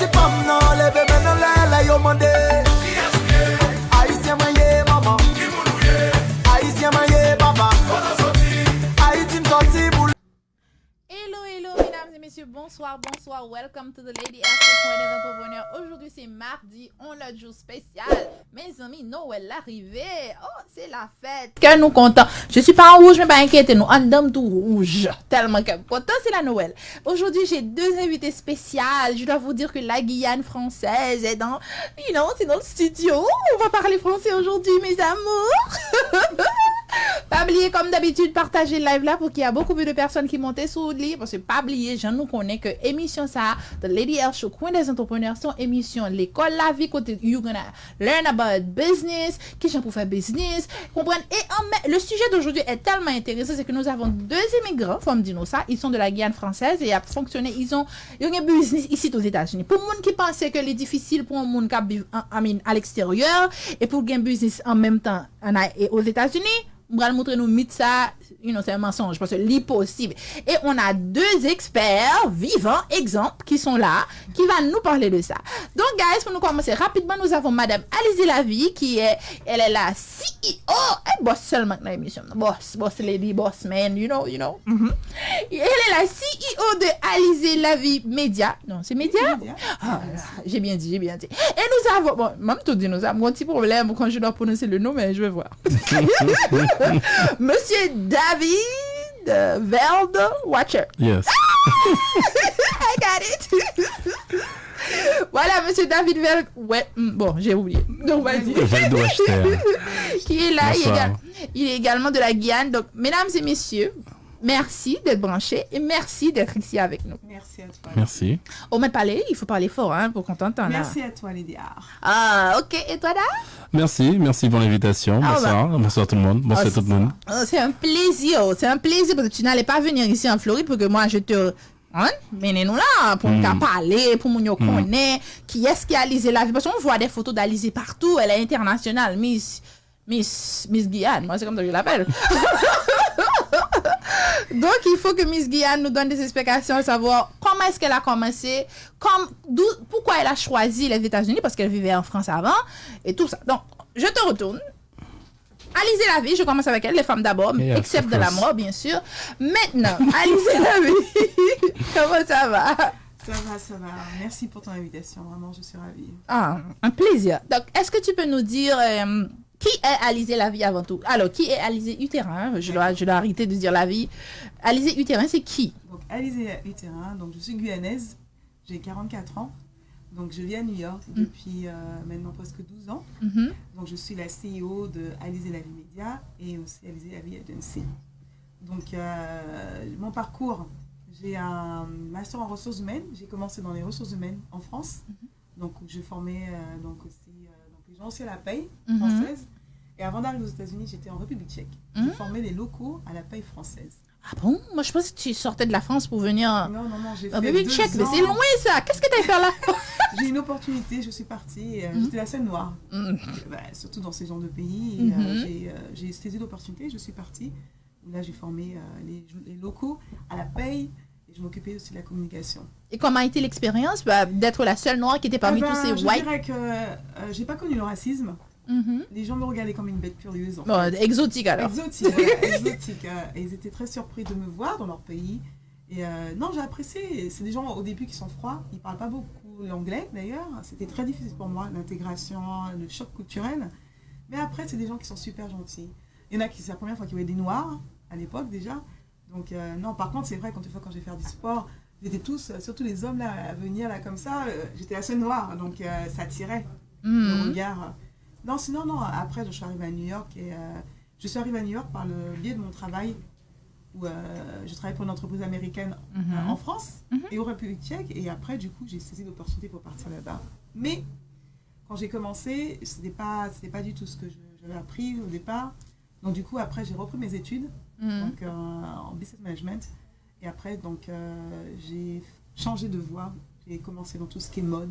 Party pam nan, leve men nan lè, lè yo mande. Haïtien manye maman, Haïtien manye papa, Haïti m'sorti boule. Hello, mesdames et messieurs, bonsoir, welcome to the Lady After Point des Entrepreneurs. Aujourd'hui, c'est mardi, on a un jour spécial. Mes amis, Noël l'arrivée. Oh, c'est la fête. Que nous contents. Je suis pas en rouge, mais pas inquiétez nous. En dame tout rouge. Tellement que content, c'est la Noël. Aujourd'hui, j'ai deux invités spéciales. Je dois vous dire que la Guyane française est dans, c'est dans le studio. On va parler français aujourd'hui, mes amours. Pas oublier, comme d'habitude, partager le live là pour qu'il y ait beaucoup plus de personnes qui montent sur le lit. Parce que pas oublier, je nous connais que émission ça, The Lady L Show, Coin des Entrepreneurs, son émission, l'école, la vie, côté, you're gonna learn about business, qui j'en pour faire business, comprendre. Et le sujet d'aujourd'hui est tellement intéressant, c'est que nous avons deux immigrants, faut me dire nous ça, ils sont de la Guyane française et ils ont fonctionné, ils ont un business ici aux États-Unis. Pour les gens qui pensaient que c'est difficile pour un monde qui vit à l'extérieur et pour un business en même temps aux États-Unis, on va montrer nous mythe ça, c'est un mensonge parce que l'impossible. Et on a deux experts vivants, exemples, qui sont là, qui vont nous parler de ça. Donc, guys, pour nous commencer rapidement, nous avons Madame Alizée Lavie, elle est la CEO, elle bosse seulement dans l'émission. Boss lady, boss man, you know. Mm-hmm. Elle est la CEO de Alizée Lavie Média. Non, c'est Média? Ah, j'ai bien dit. Et nous avons, bon, même tout dit, nous avons un petit problème quand je dois prononcer le nom, mais je vais voir. Monsieur David Veld Watcher. Yes. I got it. Voilà, monsieur David Veld. Ouais, bon, j'ai oublié. Donc, vas-y. Veld Watcher. Qui est là, il est également de la Guyane. Donc, mesdames et messieurs, merci d'être branchés et merci d'être ici avec nous. Merci à toi. Merci. On m'a parlé, il faut parler fort pour qu'on t'entende. Merci à toi, Lady Art. Ah, ok. Et toi, Dave? Merci pour l'invitation. Bonsoir tout le monde. Bonsoir tout le monde. C'est un plaisir parce que tu n'allais pas venir ici en Floride pour que moi je te... Mais nous là, pour nous parler, pour nous connaître, qui est-ce qui a Alizée Lavie? Parce qu'on voit des photos d'Alizée partout, elle est internationale, Miss Guyane, moi c'est comme ça que je l'appelle. Donc, il faut que Miss Guyane nous donne des explications à savoir comment est-ce qu'elle a commencé, pourquoi elle a choisi les États-Unis, parce qu'elle vivait en France avant, et tout ça. Donc, je te retourne. Alizée Lavie, je commence avec elle, les femmes d'abord, except de la mort, bien sûr. Maintenant, Alizée Lavie, comment ça va? Ça va. Merci pour ton invitation. Vraiment, je suis ravie. Ah, un plaisir. Donc, est-ce que tu peux nous dire... qui est Alizée Lavie avant tout? Alors, qui est Alizée Uterrain? Je dois arrêter de dire Lavie. Alizée Uterrain, c'est qui? Donc, Alizée Uterrain, donc je suis guyanaise, j'ai 44 ans. Donc, je vis à New York depuis maintenant presque 12 ans. Donc, je suis la CEO de Alizée Lavie Média et aussi Alizée Lavie Agency. Donc, mon parcours, j'ai un master en ressources humaines. J'ai commencé dans les ressources humaines en France. Donc, je formais les gens aussi à la paye française. Et avant d'arriver aux États-Unis, j'étais en République tchèque. J'ai formé les locaux à la paye française. Ah bon? Moi, je pense que tu sortais de la France pour venir Non, j'ai fait en République tchèque. Mais c'est loin, ça. Qu'est-ce que tu as fait là? J'ai eu une opportunité, je suis partie. J'étais la scène noire. Surtout dans ces genres de pays. J'ai saisi l'opportunité, je suis partie. Là, j'ai formé les locaux à la paye. Et je m'occupais aussi de la communication. Et comment a été l'expérience d'être la seule noire qui était parmi tous ces whites? Je dirais que j'ai pas connu le racisme. Les gens me regardaient comme une bête curieuse. Exotique alors. Exotique. Et ils étaient très surpris de me voir dans leur pays. Et non, j'ai apprécié. C'est des gens au début qui sont froids. Ils parlent pas beaucoup l'anglais d'ailleurs. C'était très difficile pour moi, l'intégration, le choc culturel. Mais après, c'est des gens qui sont super gentils. Il y en a qui, c'est la première fois qu'ils voyaient des noirs, à l'époque déjà. Donc non, par contre, c'est vrai, quand j'ai fait du sport, ils étaient tous, surtout les hommes là, à venir là comme ça, j'étais la seule noire, donc ça attirait le regard. Non, sinon, non, après, je suis arrivée à New York et je suis arrivée à New York par le biais de mon travail où je travaillais pour une entreprise américaine en France et au République tchèque. Et après, du coup, j'ai saisi l'opportunité pour partir là-bas. Mais quand j'ai commencé, c'était pas du tout ce que j'avais appris au départ. Donc du coup, après, j'ai repris mes études donc, en business management. Et après, donc, j'ai changé de voie. J'ai commencé dans tout ce qui est mode.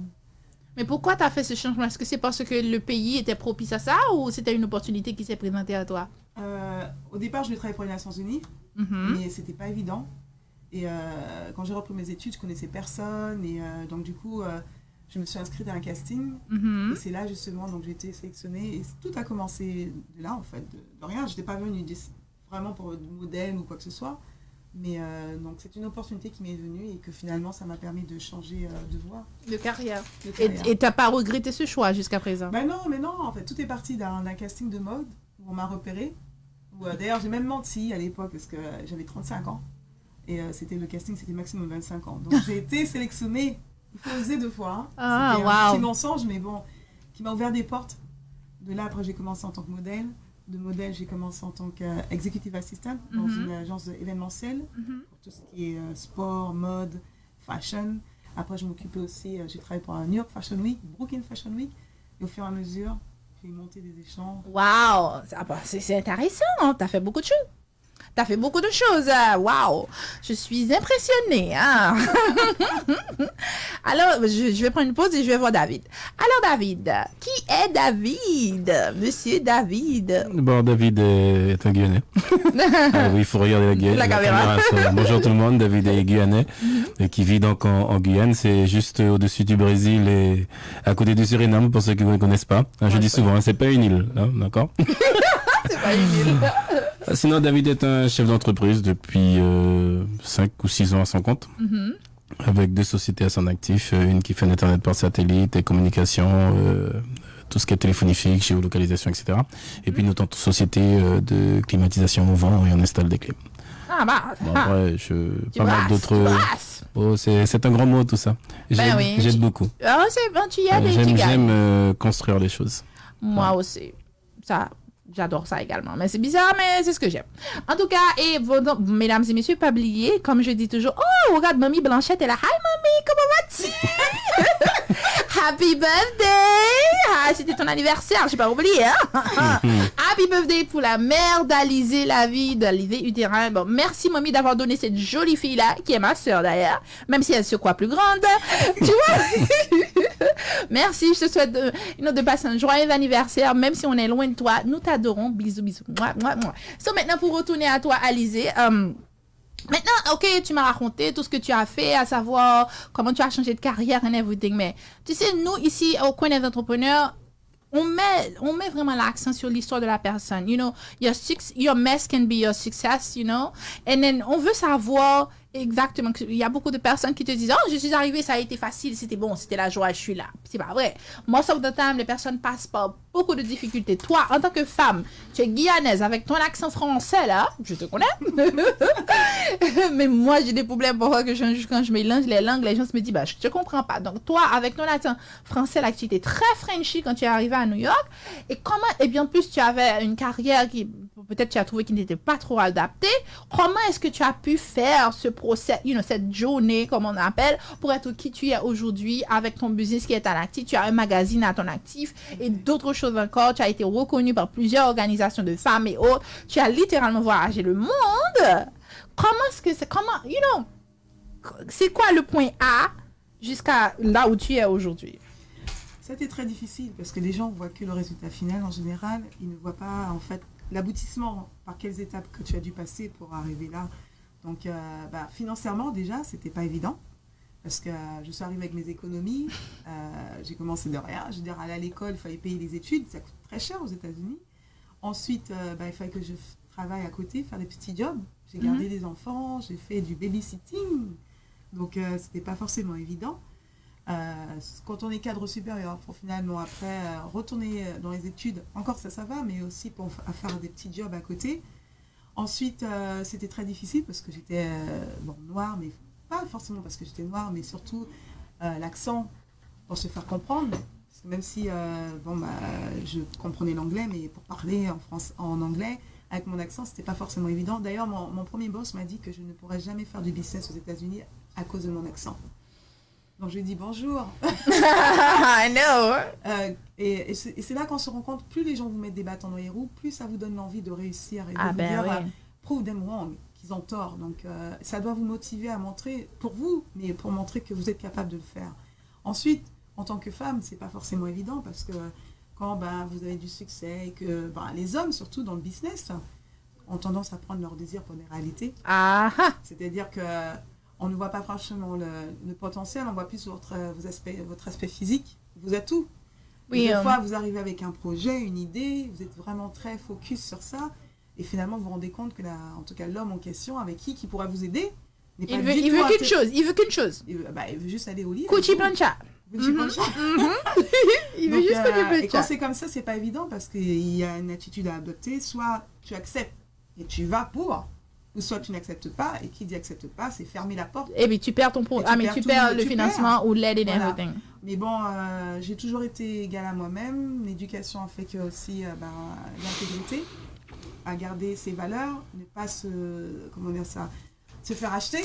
Mais pourquoi tu as fait ce changement? Est-ce que c'est parce que le pays était propice à ça ou c'était une opportunité qui s'est présentée à toi? Au départ, je voulais travailler pour les Nations Unies, mais c'était pas évident. Et quand j'ai repris mes études, je connaissais personne. Et donc du coup, je me suis inscrite à un casting. Et c'est là, justement, donc j'ai été sélectionnée. Et tout a commencé de là, en fait, de rien. Je n'étais pas venue vraiment pour du modèle ou quoi que ce soit. Mais donc, c'est une opportunité qui m'est venue et que finalement, ça m'a permis de changer de voie. De carrière. De carrière. Et tu n'as pas regretté ce choix jusqu'à présent? Ben non, mais non. En fait, tout est parti d'un casting de mode où on m'a repérée. D'ailleurs, j'ai même menti à l'époque parce que j'avais 35 ans. Et c'était le casting, c'était maximum 25 ans. Donc, j'ai été sélectionnée. Il faut oser 2 fois. Ah, c'était un wow. petit mensonge, mais bon, qui m'a ouvert des portes. De là, après, j'ai commencé en tant que modèle. De modèle, j'ai commencé en tant qu'executive assistant dans une agence événementielle pour tout ce qui est sport, mode, fashion. Après, je m'occupais aussi, j'ai travaillé pour New York Fashion Week, Brooklyn Fashion Week. Et au fur et à mesure, j'ai monté des échanges. Waouh, c'est intéressant, hein? Tu as fait beaucoup de choses. Tu as fait beaucoup de choses. Waouh, je suis impressionnée. Hein? Alors, je vais prendre une pause et je vais voir David. Alors, David, qui est David? Monsieur David. Bon, David est un Guyanais. Ah oui, il faut regarder La caméra. Bonjour tout le monde, David est Guyanais et qui vit donc en Guyane. C'est juste au-dessus du Brésil et à côté du Suriname, pour ceux qui ne connaissent pas. Je dis souvent, c'est pas une île, hein, d'accord? C'est pas une île. Sinon, David est un chef d'entreprise depuis 5 ou 6 ans à son compte. Avec 2 sociétés à son actif, une qui fait l'internet par satellite et communication, tout ce qui est téléphonie fixe, géolocalisation, etc. Et puis une autre société de climatisation au vent et on installe des clim. Ah bah, Bon, après, pas mal d'autres. Oh, c'est un grand mot tout ça. Ben oui. J'aide beaucoup. Oh, c'est bon, tu y as des petits gars. J'aime construire les choses. Moi aussi. Ça, j'adore ça également. Mais c'est bizarre, mais c'est ce que j'aime. En tout cas, et mesdames et messieurs, pas oublier, comme je dis toujours, oh, regarde, Mamie Blanchette est là. Hi, Mamie, comment vas-tu? Happy birthday! Ah, c'était ton anniversaire, j'ai pas oublié, hein? Happy birthday pour la mère d'Alizé, la vie d'Alizé Utérin. Bon, merci, Mamie, d'avoir donné cette jolie fille-là, qui est ma sœur d'ailleurs, même si elle se croit plus grande. Tu vois? Merci, je te souhaite de passer un joyeux anniversaire, même si on est loin de toi. Nous t'adorons. Bisous, bisous. Mouah, mouah, mouah. So, maintenant, pour retourner à toi, Alizé, maintenant, ok, tu m'as raconté tout ce que tu as fait, à savoir comment tu as changé de carrière and everything, mais tu sais, nous, ici, au coin des entrepreneurs, on met vraiment l'accent sur l'histoire de la personne. You know, your mess can be your success, you know. And then, on veut savoir exactement. Il y a beaucoup de personnes qui te disent, oh, je suis arrivée, ça a été facile, c'était bon, c'était la joie, je suis là. C'est pas vrai. Most of the time, les personnes passent par beaucoup de difficultés. Toi, en tant que femme, tu es guyanaise avec ton accent français, là, je te connais. Mais moi, j'ai des problèmes parfois que quand je mélange les langues, les gens se me disent, bah, je te comprends pas. Donc, toi, avec ton accent français, là, tu étais très Frenchy quand tu es arrivé à New York. Et comment, et bien plus, tu avais une carrière qui, peut-être tu as trouvé qui n'était pas trop adaptée. Comment est-ce que tu as pu faire ce procès, cette journée, comme on appelle, pour être qui tu es aujourd'hui avec ton business qui est à l'actif? Tu as un magazine à ton actif et d'autres choses encore. Tu as été reconnu par plusieurs organisations de femmes et autres. Tu as littéralement voyagé le monde. Comment est-ce que c'est, c'est quoi le point A jusqu'à là où tu es aujourd'hui? C'était très difficile parce que les gens voient que le résultat final en général. Ils ne voient pas en fait l'aboutissement, par quelles étapes que tu as dû passer pour arriver là. Donc financièrement déjà, c'était pas évident parce que je suis arrivée avec mes économies. J'ai commencé de rien. Je veux dire, aller à l'école, il fallait payer les études. Ça coûte très cher aux États-Unis. Ensuite, il fallait que je travaille à côté, faire des petits jobs. J'ai gardé des enfants, j'ai fait du babysitting. Donc, c'était pas forcément évident. Quand on est cadre supérieur, pour finalement après retourner dans les études, encore ça va, mais aussi pour faire des petits jobs à côté. Ensuite, c'était très difficile parce que j'étais noire, mais pas forcément parce que j'étais noire, mais surtout l'accent pour se faire comprendre. Parce que même si je comprenais l'anglais, mais pour parler en anglais, avec mon accent, c'était pas forcément évident. D'ailleurs, mon premier boss m'a dit que je ne pourrais jamais faire du business aux États-Unis à cause de mon accent. Donc je lui ai dit bonjour. I know. Et c'est là qu'on se rend compte, plus les gens vous mettent des bâtons dans les roues, plus ça vous donne l'envie de réussir et de vous dire prove them wrong, qu'ils ont tort. Donc ça doit vous motiver à montrer, pour vous, mais pour montrer que vous êtes capable de le faire. Ensuite, en tant que femme, c'est pas forcément évident parce que quand vous avez du succès et que les hommes, surtout dans le business, ont tendance à prendre leur désir pour des réalités. Ah. C'est-à-dire que on ne voit pas franchement le potentiel, on voit plus votre aspect physique, vos atouts. Oui, Des fois, vous arrivez avec un projet, une idée, vous êtes vraiment très focus sur ça, et finalement, vous vous rendez compte que en tout cas, l'homme en question, avec qui pourra vous aider, n'est pas il du veut tout qu'une chose, il veut qu'une chose. Il veut juste aller au lit. Cucci plancha. Gucci plancha. Il veut Donc, juste Cucci et quand plancha. c'est comme ça, c'est pas évident parce qu'il y a une attitude à adopter. Soit tu acceptes et tu vas pour, ou soit tu n'acceptes pas. Et qui dit accepte pas, c'est fermer la porte. Et puis tu perds ton Et tu perds le tu financement perds. ou l'aide et Voilà. everything. Mais bon, j'ai toujours été égale à moi-même. L'éducation a fait que aussi l'intégrité, à garder ses valeurs, ne pas se faire acheter.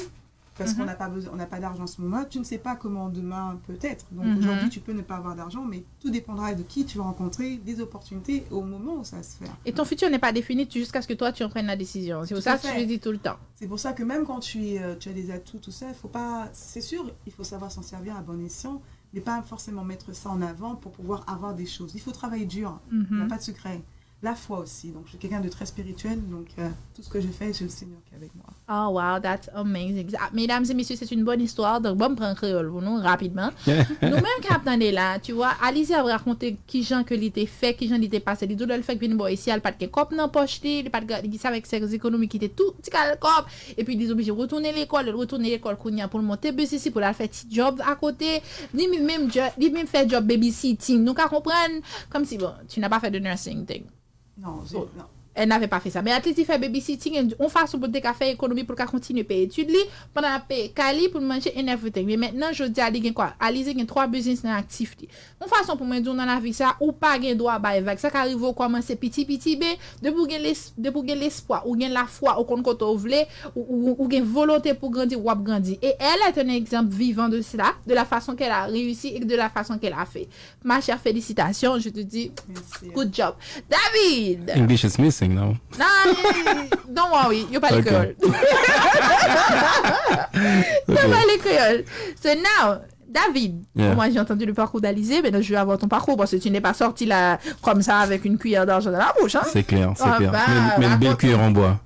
Parce qu'on n'a pas besoin, on n'a pas d'argent en ce moment. Tu ne sais pas comment demain peut être. Donc aujourd'hui, tu peux ne pas avoir d'argent, mais tout dépendra de qui tu vas rencontrer, des opportunités au moment où ça va se faire. Et ton futur n'est pas défini jusqu'à ce que toi tu en prennes la décision. C'est pour Tout à ça que je fait. le dis tout le temps. C'est pour ça que même quand tu as des atouts, tout ça, faut pas. C'est sûr, il faut savoir s'en servir à bon escient, mais pas forcément mettre ça en avant pour pouvoir avoir des choses. Il faut travailler dur. Il n'y a pas de secret. La foi aussi. Donc, je suis quelqu'un de très spirituel. Donc, tout ce que je fais, j'ai le Seigneur qui est avec moi. Oh wow, that's amazing. Mesdames et messieurs, c'est une bonne histoire. Donc, bon, prendre créole pour nous rapidement. Nous-mêmes qui attendons là, tu vois, Alice a raconté qui gens que l'était fait, qui gens l'était passé. Il doit le fait que vient ici, elle pas de cop dans poche, il pas de ça avec ses économies qui étaient tout petit cop. Et puis, ils sont obligés de retourner l'école pour le monter bus ici pour la faire petit job à côté. Ni même fait job babysitting. Nous qu'à comprendre comme si bon, tu n'as pas fait de nursing thing. Non, non. Elle n'avait pas fait ça. Mais à il fait babysitting, on fait son côté faire économie pour qu'elle continue à payer études pendant la paye Cali pour manger and everything. Mais maintenant, je dis à lui quoi? Alice a 3 business actifs. On façon pour moi dire dans la vie ça ou pas gain droit ba avec ça qui arrive au commencer petit b de pour gain l'espoir ou gain la foi au compte qu'on veut ou gain volonté pour grandir ou grandir. Et elle est un exemple vivant de cela, de la façon qu'elle a réussi et de la façon qu'elle a fait. Ma chère, félicitations, je te dis Merci. good job. David. English is missing now. Non, don't worry, you parles Okay. créole. Tu parles créole. So now, David, Yeah. moi j'ai entendu le parcours d'Alizé, mais je vais avoir ton parcours parce que tu n'es pas sorti là comme ça avec une cuillère d'argent dans la bouche. Hein? C'est clair, c'est Ah clair. bah, Mais une belle raconte- cuillère en bois.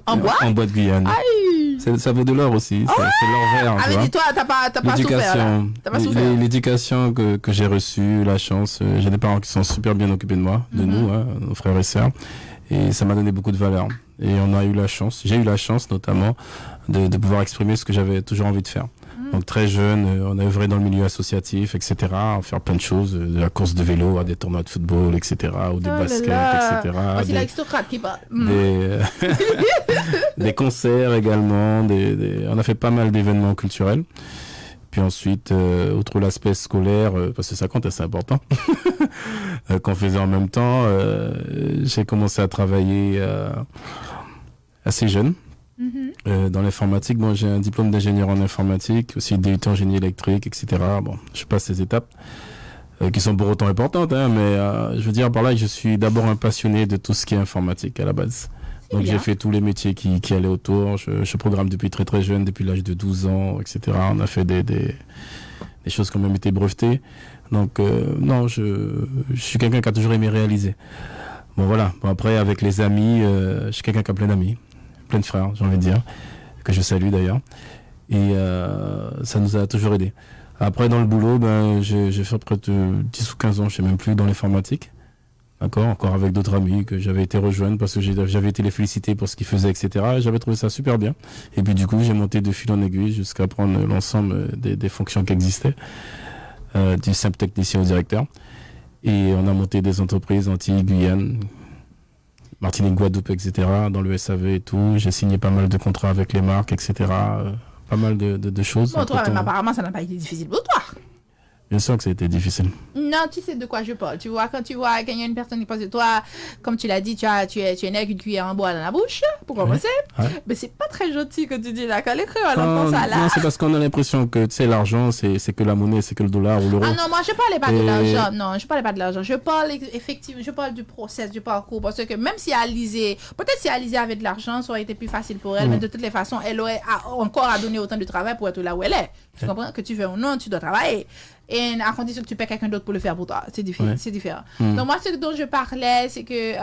En bois? En bois de Guyane. Aïe! Ça vaut de l'or aussi. C'est l'or vert. Ah, tu mais vois. dis-toi, t'as pas souffert là. T'as pas souffert. L'éducation que j'ai reçue, la chance, j'ai des parents qui sont super bien occupés de moi, de nous, hein, nos frères et sœurs. Et ça m'a donné beaucoup de valeur. Et on a eu la chance, j'ai eu la chance notamment de pouvoir exprimer ce que j'avais toujours envie de faire. Donc très jeune, on a œuvré dans le milieu associatif, etc. À faire plein de choses, de la course de vélo à des tournois de football, etc. Ou des baskets, etc. C'est l'aristocrate qui parle. Des concerts également, on a fait pas mal d'événements culturels. Puis ensuite, outre l'aspect scolaire, parce que ça compte et c'est important, qu'on faisait en même temps, j'ai commencé à travailler assez jeune. Dans l'informatique, bon, j'ai un diplôme d'ingénieur en informatique, aussi DUT en génie électrique, etc. Bon, je passe ces étapes qui sont pour autant importantes, hein, mais je veux dire par là que je suis d'abord un passionné de tout ce qui est informatique à la base. Donc bien. j'ai fait tous les métiers qui allaient autour. Je programme depuis très très jeune, depuis l'âge de 12 ans, etc. On a fait des choses qui ont même été brevetées. Donc non, je suis quelqu'un qui a toujours aimé réaliser. Bon voilà. Bon, après avec les amis, je suis quelqu'un qui a plein d'amis, plein de frères, j'ai envie de dire, que je salue d'ailleurs. Et ça nous a toujours aidés. Après dans le boulot, j'ai fait près de 10 ou 15 ans, je sais même plus, dans l'informatique. D'accord, encore avec d'autres amis que j'avais été rejoindre parce que j'avais été les féliciter pour ce qu'ils faisaient, etc. Et j'avais trouvé ça super bien. Et puis du coup, j'ai monté de fil en aiguille jusqu'à prendre l'ensemble des fonctions qui existaient, du simple technicien au directeur. Et on a monté des entreprises Antilles, Guyane, Martinique, Guadeloupe, etc. dans le SAV et tout. J'ai signé pas mal de contrats avec les marques, etc. Pas mal de choses. Bon, toi, même apparemment, ça n'a pas été difficile pour toi. Bien sûr que ça a été difficile. Non, tu sais de quoi je parle. Tu vois, quand il y a une personne qui pense de toi, comme tu l'as dit, tu es né avec une cuillère en bois dans la bouche, pour commencer. Ouais. Mais c'est pas très gentil que tu dis là. Quand les créoles, on pense à là. Non, c'est parce qu'on a l'impression que, tu sais, l'argent, c'est que la monnaie, c'est que le dollar ou l'euro. Ah non, moi je parlais pas de Et- l'argent. Non, je parlais pas de l'argent. Je parle effectivement, je parle du process, du parcours. Parce que même si Alizé, peut-être si Alizé avait de l'argent, ça aurait été plus facile pour elle. Mais de toutes les façons, elle aurait encore à donner autant de travail pour être là où elle est. Tu comprends? Que tu veux ou non, tu dois travailler. Et à condition que tu paies quelqu'un d'autre pour le faire pour toi. C'est différent. Ouais. C'est différent. Donc moi, ce dont je parlais, c'est que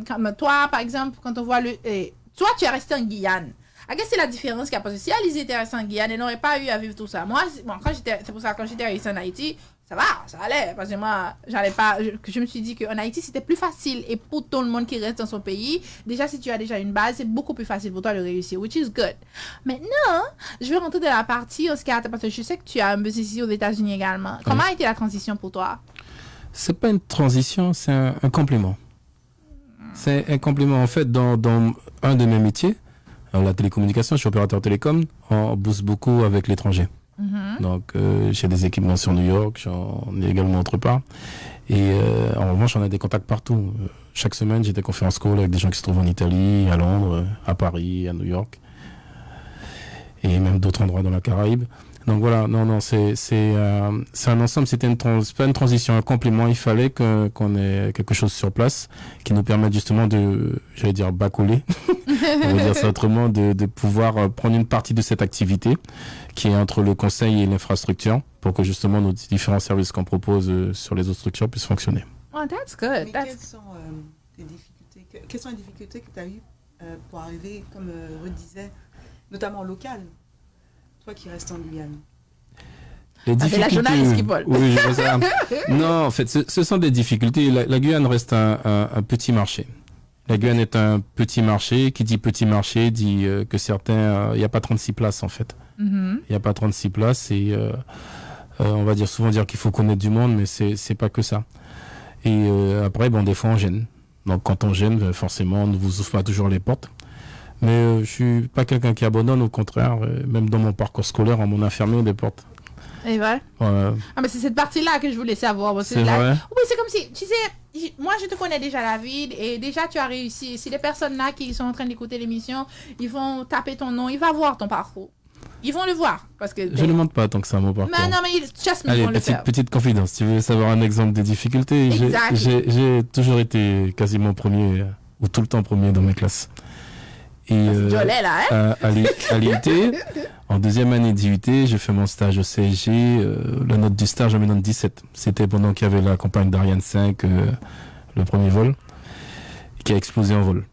comme toi, par exemple, quand on voit toi, tu es resté en Guyane. c'est la différence qu'il y a. Parce que si Alizé était restée en Guyane, elle n'aurait pas eu à vivre tout ça. Moi, c'est pour ça, quand j'étais restée en Haïti, ça allait. Parce que moi, je me suis dit qu'en Haïti, c'était plus facile. Et pour tout le monde qui reste dans son pays, déjà, si tu as déjà une base, c'est beaucoup plus facile pour toi de réussir, which is good. Maintenant, je vais rentrer dans la partie, Oscar, parce que je sais que tu as un business ici aux États-Unis également. Comment a été la transition pour toi? C'est pas une transition, c'est un complément. C'est un complément. En fait, dans un de mes métiers, la télécommunication, je suis opérateur télécom, on bosse beaucoup avec l'étranger. Donc, j'ai des équipements sur New York, j'en ai également autre part. Et en revanche, on a des contacts partout. Chaque semaine, j'ai des conférences call avec des gens qui se trouvent en Italie, à Londres, à Paris, à New York. Et même d'autres endroits dans la Caraïbe. Donc voilà, non, c'est un ensemble, c'était pas une transition, un complément. Il fallait qu'on ait quelque chose sur place qui nous permette justement j'allais dire, bacoler, on va dire ça autrement, de pouvoir prendre une partie de cette activité qui est entre le conseil et l'infrastructure pour que justement nos différents services qu'on propose sur les autres structures puissent fonctionner. Oh, that's good. Mais quelles sont les difficultés que tu as eues pour arriver, comme Ruth disait, notamment local? Toi qui restes en Guyane. C'est la journaliste qui parle. Oui, je vois ça. Non, en fait, ce sont des difficultés. La Guyane reste un petit marché. La Guyane est un petit marché. Qui dit petit marché dit que certains... Il n'y a pas 36 places, en fait. Il n'y a pas 36 places et on va souvent dire qu'il faut connaître du monde, mais c'est pas que ça. Et après, des fois, on gêne. Donc, quand on gêne, forcément, on ne vous ouvre pas toujours les portes. Mais je suis pas quelqu'un qui abandonne, au contraire. Même dans mon parcours scolaire, on m'en a fermé des portes. C'est vrai? Ouais. Ah, mais c'est cette partie-là que je voulais savoir. C'est vrai? Oui, c'est comme si, tu sais, moi je te connais déjà, David, et déjà tu as réussi. Si les personnes là qui sont en train d'écouter l'émission, ils vont taper ton nom, ils vont voir ton parcours. Ils vont le voir. Parce que je ne demande pas tant que ça mon parcours. Mais non, mais just me. Allez, petite confidence. Tu veux savoir un exemple de difficulté? J'ai toujours été quasiment premier, ou tout le temps premier dans mes classes. Et à l'IUT, en deuxième année d'IUT, j'ai fait mon stage au CSG. La note du stage, j'avais note 17. C'était pendant qu'il y avait la campagne d'Ariane 5, le premier vol, qui a explosé en vol.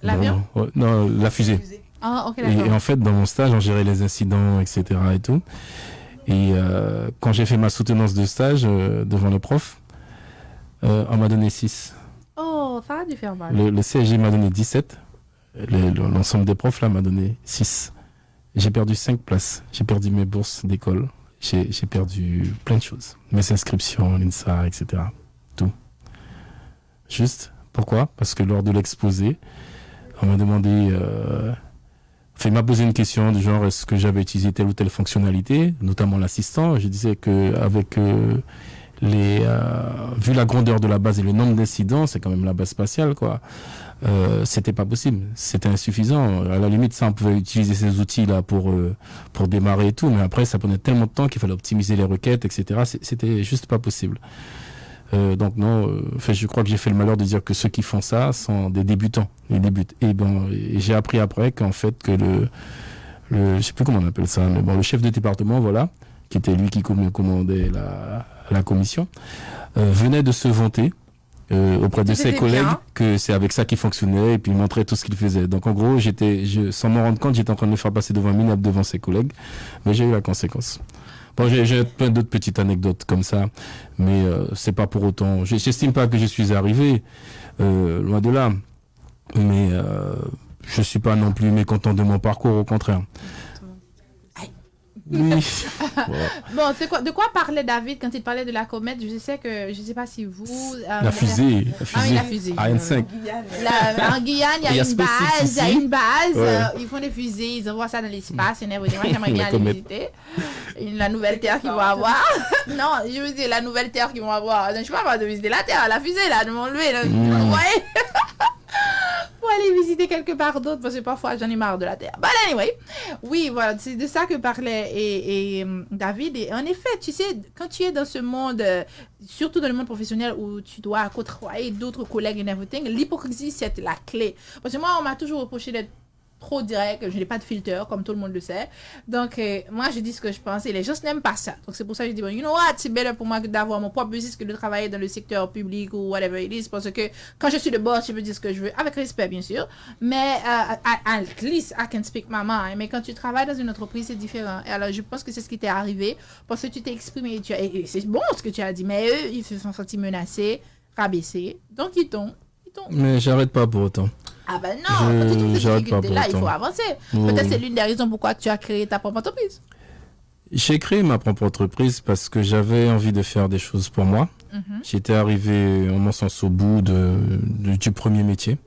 L'avion? Non, la fusée. Ah, ok, d'accord. Et en fait, dans mon stage, on gérait les incidents, etc. et tout. Et quand j'ai fait ma soutenance de stage devant le prof, on m'a donné 6. Oh, ça a dû faire mal. Le CSG m'a donné 17. L'ensemble des profs là m'a donné 6. J'ai perdu 5 places. J'ai perdu mes bourses d'école. J'ai perdu plein de choses. Mes inscriptions, l'INSA, etc. Tout. Juste, pourquoi? Parce que lors de l'exposé, on m'a demandé... il m'a posé une question du genre, est-ce que j'avais utilisé telle ou telle fonctionnalité, notamment l'assistant. Je disais qu'avec... vu la grandeur de la base et le nombre d'incidents, c'est quand même la base spatiale, quoi. C'était pas possible, c'était insuffisant. À la limite, ça, on pouvait utiliser ces outils-là pour démarrer et tout, mais après, ça prenait tellement de temps qu'il fallait optimiser les requêtes, etc. C'était juste pas possible. Donc non, je crois que j'ai fait le malheur de dire que ceux qui font ça sont des débutants. Ils débutent. Et j'ai appris après qu'en fait, que je sais plus comment on appelle ça, mais le chef de département, voilà, qui était lui qui commandait la commission, venait de se vanter auprès de ses collègues que c'est avec ça qu'il fonctionnait et puis il montrait tout ce qu'il faisait. Donc en gros, sans m'en rendre compte, j'étais en train de me faire passer devant un minable devant ses collègues, mais j'ai eu la conséquence. Bon, j'ai plein d'autres petites anecdotes comme ça, mais c'est pas pour autant. J'estime pas que je suis arrivé, loin de là, mais je suis pas non plus mécontent de mon parcours, au contraire. Oui. Bon, de quoi parlait David quand il parlait de la comète? Je sais pas si vous... la fusée. Ah oui, la fusée. Ariane 5. En Guyane, il y a une base. Ouais. Ils font des fusées, ils envoient ça dans l'espace. J'aimerais bien aller visiter. La nouvelle Terre qu'ils vont avoir. Non, je veux dire, la nouvelle Terre qu'ils vont avoir. Je ne sais pas de visiter la Terre, la fusée, là, de m'enlever. Ouais. Pour aller visiter quelque part d'autre, parce que parfois j'en ai marre de la Terre. But anyway, oui, voilà, c'est de ça que parlait et David. Et en effet, tu sais, quand tu es dans ce monde, surtout dans le monde professionnel où tu dois côtoyer d'autres collègues et everything, l'hypocrisie, c'est la clé. Parce que moi, on m'a toujours reproché d'être trop direct, je n'ai pas de filter, comme tout le monde le sait. Donc, moi, je dis ce que je pense et les gens n'aiment pas ça. Donc, c'est pour ça que je dis, bon, you know what, c'est bien pour moi d'avoir mon propre business que de travailler dans le secteur public ou whatever it is, parce que quand je suis de boss, je peux dire ce que je veux, avec respect, bien sûr, mais at least I can speak my mind. Mais quand tu travailles dans une entreprise, c'est différent. Et alors, je pense que c'est ce qui t'est arrivé, parce que tu t'es exprimé, et c'est bon ce que tu as dit, mais eux, ils se sont sentis menacés, rabaissés, donc ils t'ont. Mais j'arrête pas pour autant. Ah ben non, quand tu trouves ces difficultés-là, il faut avancer. Oui. Peut-être c'est l'une des raisons pourquoi tu as créé ta propre entreprise. J'ai créé ma propre entreprise parce que j'avais envie de faire des choses pour moi. J'étais arrivé, en mon sens, au bout du premier métier.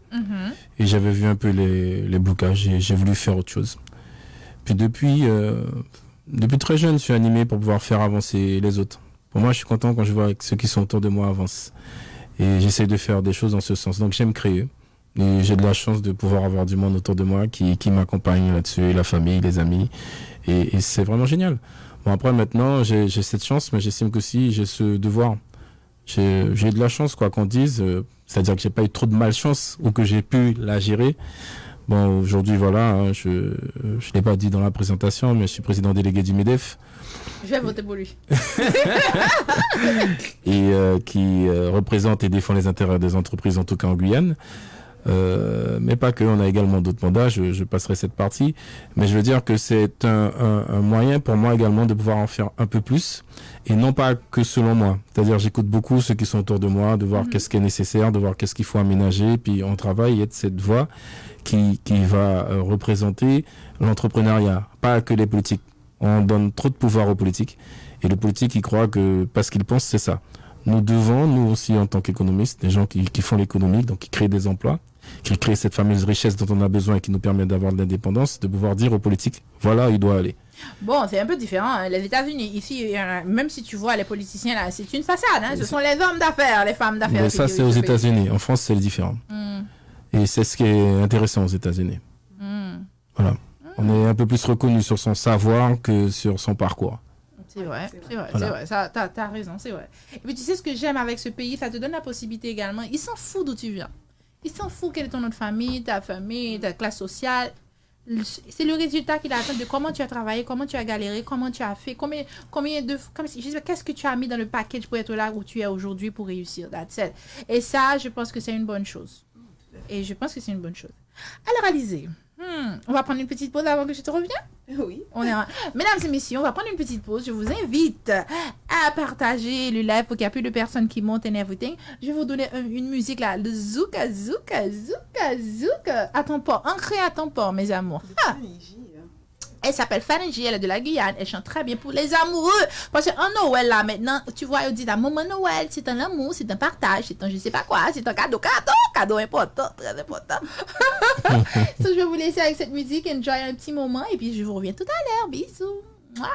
Et j'avais vu un peu les blocages et j'ai voulu faire autre chose. Puis depuis très jeune, je suis animé pour pouvoir faire avancer les autres. Pour moi, je suis content quand je vois que ceux qui sont autour de moi avancent. Et j'essaie de faire des choses dans ce sens. Donc j'aime créer. Et j'ai de la chance de pouvoir avoir du monde autour de moi qui m'accompagne là-dessus, la famille, les amis. Et c'est vraiment génial. Bon, après, maintenant, j'ai cette chance, mais j'estime qu'aussi j'ai ce devoir. J'ai de la chance, quoi qu'on dise. C'est-à-dire que j'ai pas eu trop de malchance ou que j'ai pu la gérer. Bon, aujourd'hui, voilà, hein, je l'ai pas dit dans la présentation, mais je suis président délégué du MEDEF. Je vais voter pour lui. Et qui représente et défend les intérêts des entreprises, en tout cas en Guyane. Mais pas que, on a également d'autres mandats, je passerai cette partie. Mais je veux dire que c'est un moyen pour moi également de pouvoir en faire un peu plus. Et non pas que selon moi. C'est-à-dire j'écoute beaucoup ceux qui sont autour de moi, de voir qu'est-ce qui est nécessaire, de voir qu'est-ce qu'il faut aménager. Puis on travaille et de cette voie qui va représenter l'entrepreneuriat, pas que les politiques. On donne trop de pouvoir aux politiques. Et le politique, il croit que parce qu'il pense, c'est ça. Nous devons, nous aussi en tant qu'économistes, des gens qui font l'économie, donc qui créent des emplois, qui créent cette fameuse richesse dont on a besoin et qui nous permet d'avoir de l'indépendance, de pouvoir dire aux politiques, voilà, il doit aller. Bon, c'est un peu différent. Hein. Les États-Unis, ici, même si tu vois les politiciens là, c'est une façade. Hein. Ce sont les hommes d'affaires, les femmes d'affaires. Mais ça, c'est aux États-Unis. En France, c'est différent. Et c'est ce qui est intéressant aux États-Unis. Voilà. On est un peu plus reconnu sur son savoir que sur son parcours. C'est vrai, Voilà. c'est vrai. Ça, t'as raison, c'est vrai. Et puis tu sais ce que j'aime avec ce pays, ça te donne la possibilité également. Ils s'en foutent d'où tu viens. Ils s'en foutent quelle est ton autre famille, ta classe sociale. C'est le résultat qu'il attend de comment tu as travaillé, comment tu as galéré, comment tu as fait, qu'est-ce que tu as mis dans le package pour être là où tu es aujourd'hui pour réussir. That's it. Et ça, je pense que c'est une bonne chose. Alors, Alizée, on va prendre une petite pause avant que je te revienne. Oui. Mesdames et messieurs, on va prendre une petite pause. Je vous invite à partager le live pour qu'il n'y ait plus de personnes qui montent and everything. Je vais vous donner une musique là, le Zouka, Zouka, Zouka, Zouka. À ton port, ancré à ton port, mes amours. Elle s'appelle Fanny, elle est de la Guyane. Elle chante très bien pour les amoureux. Parce qu'en Noël, là, maintenant, tu vois, on dit à moment Noël, c'est un amour, c'est un partage, c'est un je sais pas quoi, c'est un cadeau important, très important. So, je vais vous laisser avec cette musique, enjoy un petit moment, et puis je vous reviens tout à l'heure. Bisous. Mouah.